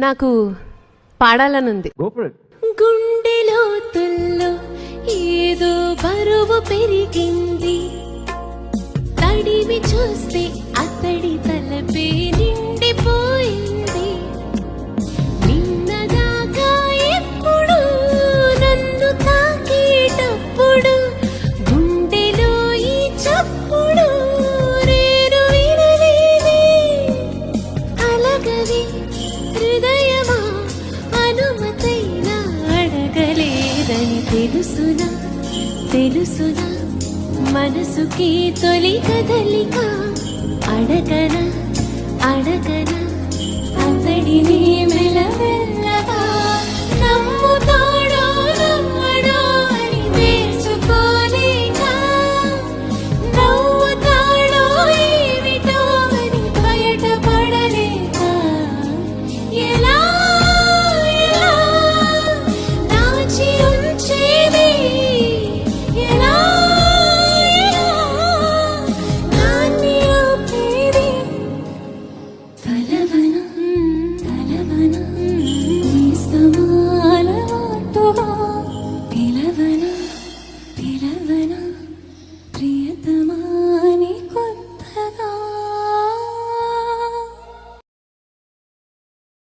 నాకు పాడాలనుంది. గుండెలో తుల్లో ఏదో బరువు పెరిగింది, తడిమి చూస్తే అతడి తలపే నిండిపోయింది. నిన్నదాకా ఎప్పుడు నన్ను తాకేటప్పుడు గుండెలో ఈ చప్పుడు నేను వినలేదే. అలగవే హృదయమా, అనుమతైనా అడగలేదని తెలుసునా తెలుసునా, మనసుకి తొలి కదలిక అడగనా అడగనా అతడిని.